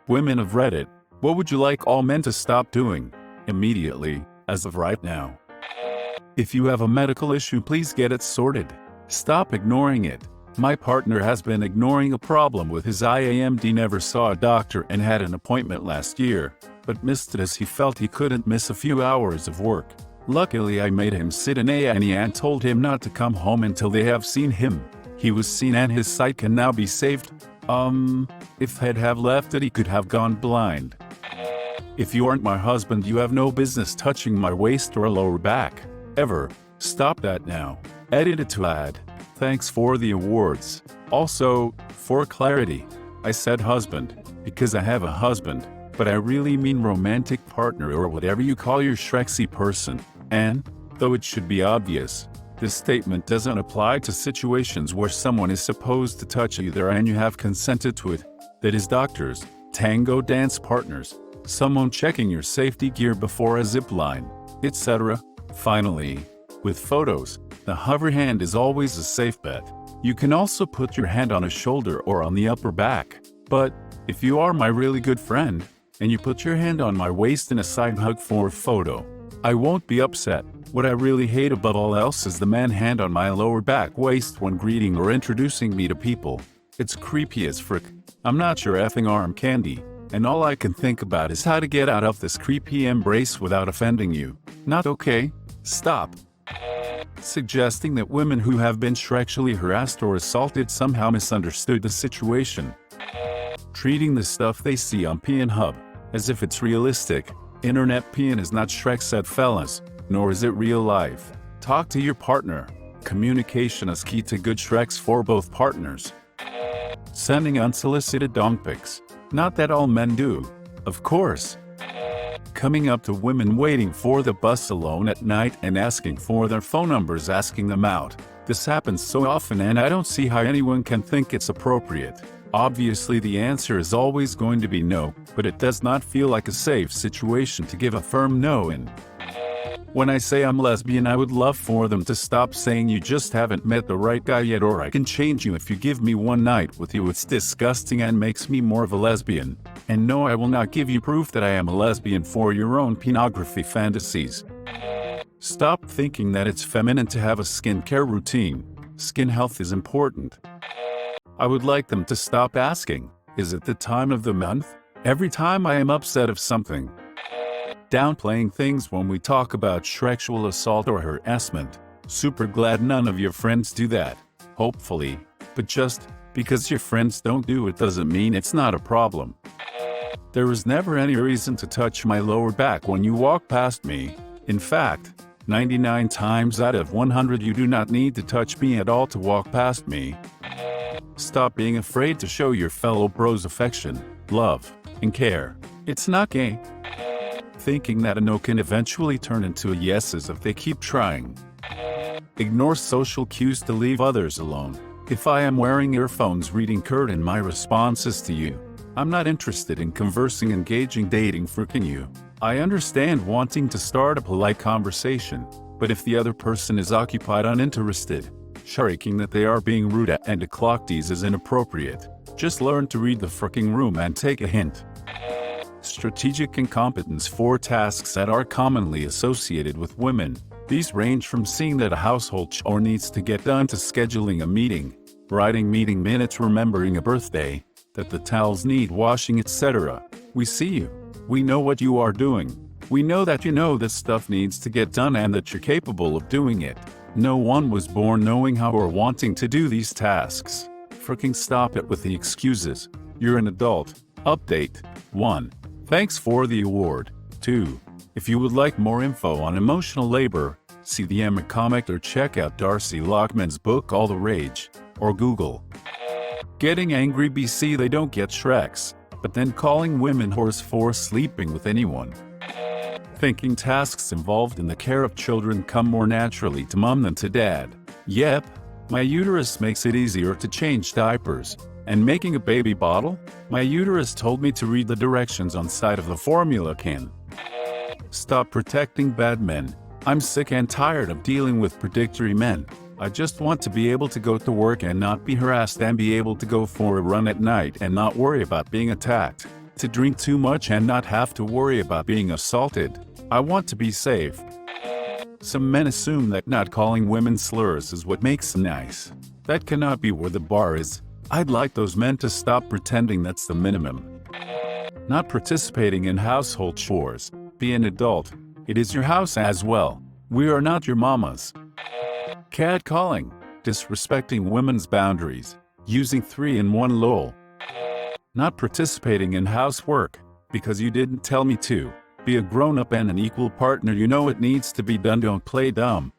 Women of Reddit, what would you like all men to stop doing? Immediately, as of right now. If you have a medical issue, please get it sorted. Stop ignoring it. My partner has been ignoring a problem with his IAMD, never saw a doctor and had an appointment last year, but missed it as he felt he couldn't miss a few hours of work. Luckily, I made him sit in A&E and told him not to come home until they have seen him. He was seen and his sight can now be saved. If I'd have left it, he could have gone blind. If you aren't my husband, you have no business touching my waist or lower back. Ever. Stop that now. Edited to add. Thanks for the awards. Also, for clarity, I said husband, because I have a husband, but I really mean romantic partner or whatever you call your Shrexy person. And, though it should be obvious, this statement doesn't apply to situations where someone is supposed to touch either and you have consented to it. That is doctors, tango dance partners, someone checking your safety gear before a zip line, etc. Finally, with photos, the hover hand is always a safe bet. You can also put your hand on a shoulder or on the upper back. But, if you are my really good friend, and you put your hand on my waist in a side hug for a photo, I won't be upset. What I really hate above all else is the man hand on my lower back waist when greeting or introducing me to people. It's creepy as frick. I'm not your effing arm candy, and all I can think about is how to get out of this creepy embrace without offending you. Not okay? Stop. Suggesting that women who have been sexually harassed or assaulted somehow misunderstood the situation. Treating the stuff they see on Pornhub as if it's realistic. Internet porn is not Shrek, said fellas, nor is it real life. Talk to your partner. Communication is key to good Shreks for both partners. Sending unsolicited dong pics. Not that all men do, of course. Coming up to women waiting for the bus alone at night and asking for their phone numbers, asking them out. This happens so often and I don't see how anyone can think it's appropriate. Obviously the answer is always going to be no, but it does not feel like a safe situation to give a firm no in. When I say I'm lesbian, I would love for them to stop saying you just haven't met the right guy yet, or I can change you if you give me one night with you. It's disgusting and makes me more of a lesbian. And no, I will not give you proof that I am a lesbian for your own pornography fantasies. Stop thinking that it's feminine to have a skincare routine. Skin health is important. I would like them to stop asking, is it the time of the month? Every time I am upset of something. Downplaying things when we talk about sexual assault or harassment. Super glad none of your friends do that. Hopefully. But just because your friends don't do it doesn't mean it's not a problem. There is never any reason to touch my lower back when you walk past me. In fact, 99 times out of 100 you do not need to touch me at all to walk past me. Stop being afraid to show your fellow bros affection, love, and care. It's not gay. Thinking that a no can eventually turn into a yes as if they keep trying. Ignore social cues to leave others alone. If I am wearing earphones reading Curtin, my response is to you. I'm not interested in conversing, engaging, dating, freaking you. I understand wanting to start a polite conversation, but if the other person is occupied, uninterested, shrieking that they are being rude and a clock tease is inappropriate, just learn to read the freaking room and take a hint. Strategic incompetence for tasks that are commonly associated with women. These range from seeing that a household chore needs to get done to scheduling a meeting, writing meeting minutes, remembering a birthday, that the towels need washing, etc. We see you. We know what you are doing. We know that you know this stuff needs to get done and that you're capable of doing it. No one was born knowing how or wanting to do these tasks. Freaking stop it with the excuses. You're an adult. Update. 1. Thanks for the award. 2. If you would like more info on emotional labor, see the Emma comic or check out Darcy Lockman's book All the Rage, or Google. Getting angry BC, they don't get Shreks, but then calling women whores for sleeping with anyone. Thinking tasks involved in the care of children come more naturally to mom than to dad. Yep, my uterus makes it easier to change diapers. And making a baby bottle? My uterus told me to read the directions on side of the formula can. Stop protecting bad men. I'm sick and tired of dealing with predictory men. I just want to be able to go to work and not be harassed, and be able to go for a run at night and not worry about being attacked. to drink too much and not have to worry about being assaulted. I want to be safe. Some men assume that not calling women slurs is what makes them nice. That cannot be where the bar is. I'd like those men to stop pretending that's the minimum. Not participating in household chores. Be an adult. It is your house as well. We are not your mamas. Catcalling. Disrespecting women's boundaries. Using 3-in-1 lol. Not participating in housework because you didn't tell me to. Be a grown-up and an equal partner. You know it needs to be done. Don't play dumb.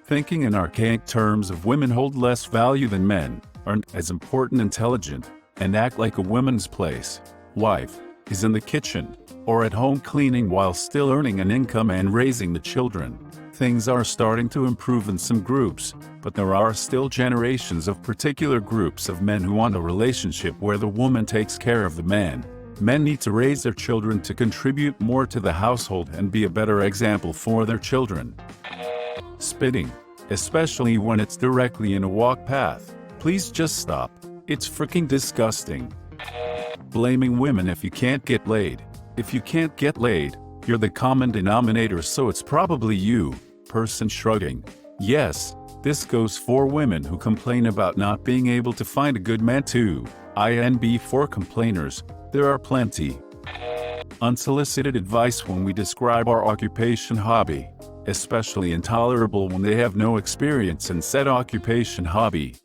Thinking in archaic terms of women hold less value than men, aren't as important, intelligent, and act like a woman's place. Wife is in the kitchen or at home cleaning while still earning an income and raising the children. Things are starting to improve in some groups, but there are still generations of particular groups of men who want a relationship where the woman takes care of the man. Men need to raise their children to contribute more to the household and be a better example for their children. Spitting, especially when it's directly in a walk path. Please just stop. It's freaking disgusting. Blaming women if you can't get laid. If you can't get laid, you're the common denominator, so it's probably you. Person shrugging. Yes, this goes for women who complain about not being able to find a good man too. INB for complainers. There are plenty. Unsolicited advice when we describe our occupation hobby. Especially intolerable when they have no experience in said occupation hobby.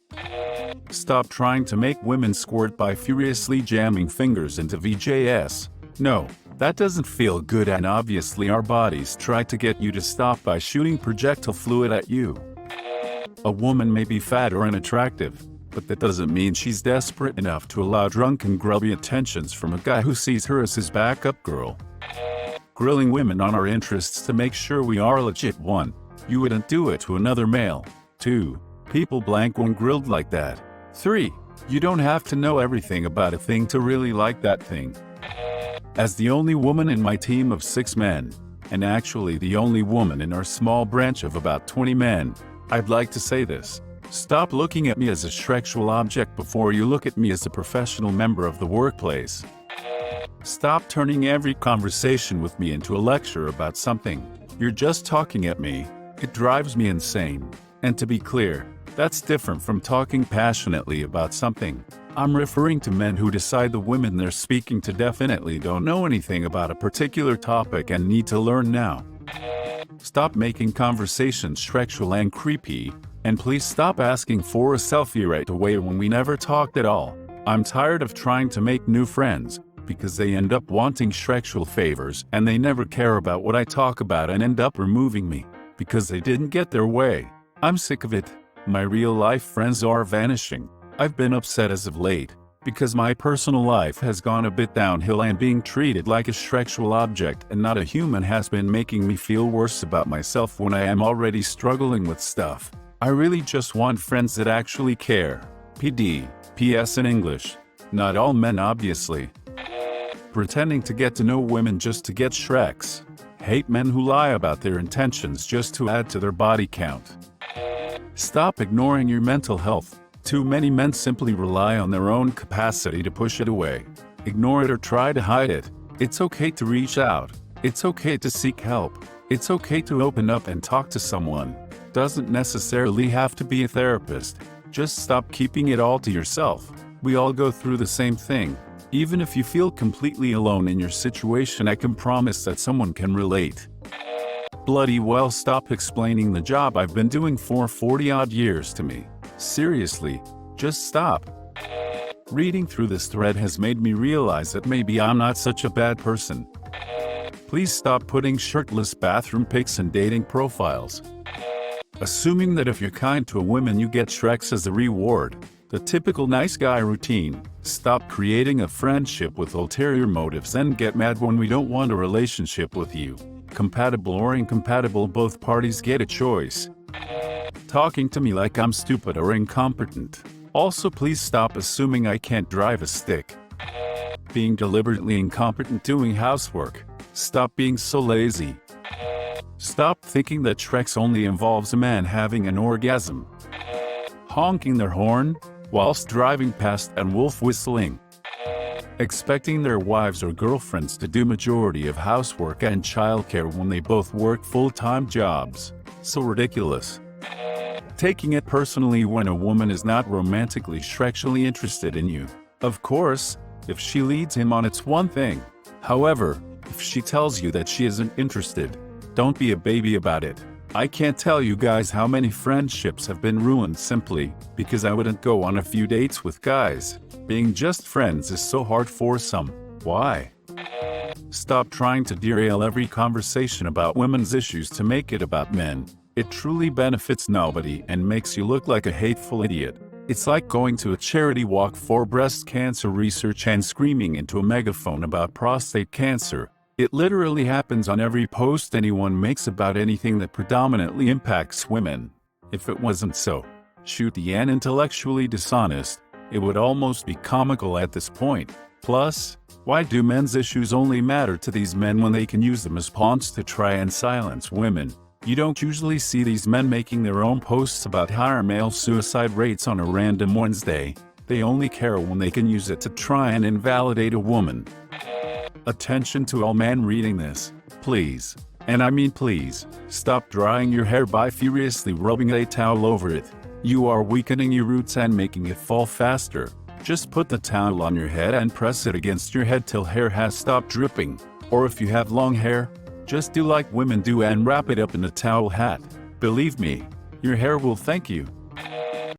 Stop trying to make women squirt by furiously jamming fingers into VJS. No, that doesn't feel good, and obviously our bodies try to get you to stop by shooting projectile fluid at you. A woman may be fat or unattractive, but that doesn't mean she's desperate enough to allow drunken grubby attentions from a guy who sees her as his backup girl. Grilling women on our interests to make sure we are legit. 1. You wouldn't do it to another male. 2. People blank when grilled like that. 3. You don't have to know everything about a thing to really like that thing. As the only woman in my team of 6 men, and actually the only woman in our small branch of about 20 men, I'd like to say this. Stop looking at me as a sexual object before you look at me as a professional member of the workplace. Stop turning every conversation with me into a lecture about something. You're just talking at me. It drives me insane. And to be clear, that's different from talking passionately about something. I'm referring to men who decide the women they're speaking to definitely don't know anything about a particular topic and need to learn now. Stop making conversations sexual and creepy, and please stop asking for a selfie right away when we never talked at all. I'm tired of trying to make new friends, because they end up wanting sexual favors and they never care about what I talk about and end up removing me, because they didn't get their way. I'm sick of it. My real-life friends are vanishing. I've been upset as of late, because my personal life has gone a bit downhill and being treated like a sexual object and not a human has been making me feel worse about myself when I am already struggling with stuff. I really just want friends that actually care. PD, PS in English. Not all men obviously. Pretending to get to know women just to get shreks. Hate men who lie about their intentions just to add to their body count. Stop ignoring your mental health. Too many men simply rely on their own capacity to push it away. Ignore it or try to hide it. It's okay to reach out. It's okay to seek help. It's okay to open up and talk to someone. Doesn't necessarily have to be a therapist. Just stop keeping it all to yourself. We all go through the same thing. Even if you feel completely alone in your situation, I can promise that someone can relate. Bloody well, stop explaining the job I've been doing for 40-odd years to me. Seriously, just stop. Reading through this thread has made me realize that maybe I'm not such a bad person. Please stop putting shirtless bathroom pics in dating profiles. Assuming that if you're kind to a woman you get shreks as a reward. The typical nice guy routine. Stop creating a friendship with ulterior motives and get mad when we don't want a relationship with you. Compatible or incompatible, both parties get a choice. Talking to me like I'm stupid or incompetent. Also, please stop assuming I can't drive a stick. Being deliberately incompetent doing housework. Stop being so lazy. Stop thinking that Shreks only involves a man having an orgasm. Honking their horn whilst driving past and wolf whistling. expecting their wives or girlfriends to do majority of housework and childcare when they both work full-time jobs. So ridiculous. Taking it personally when a woman is not romantically sexually interested in you. Of course, if she leads him on, it's one thing. However, if she tells you that she isn't interested, don't be a baby about it. I can't tell you guys how many friendships have been ruined simply because I wouldn't go on a few dates with guys. Being just friends is so hard for some. Why? Stop trying to derail every conversation about women's issues to make it about men. It truly benefits nobody and makes you look like a hateful idiot. It's like going to a charity walk for breast cancer research and screaming into a megaphone about prostate cancer. It literally happens on every post anyone makes about anything that predominantly impacts women. If it wasn't so shooty and intellectually dishonest, it would almost be comical at this point. Plus, why do men's issues only matter to these men when they can use them as pawns to try and silence women? You don't usually see these men making their own posts about higher male suicide rates on a random Wednesday. They only care when they can use it to try and invalidate a woman. Attention to all men reading this. Please, and I mean please, stop drying your hair by furiously rubbing a towel over it. You are weakening your roots and making it fall faster. Just put the towel on your head and press it against your head till hair has stopped dripping. Or if you have long hair, just do like women do and wrap it up in a towel hat. Believe me, your hair will thank you.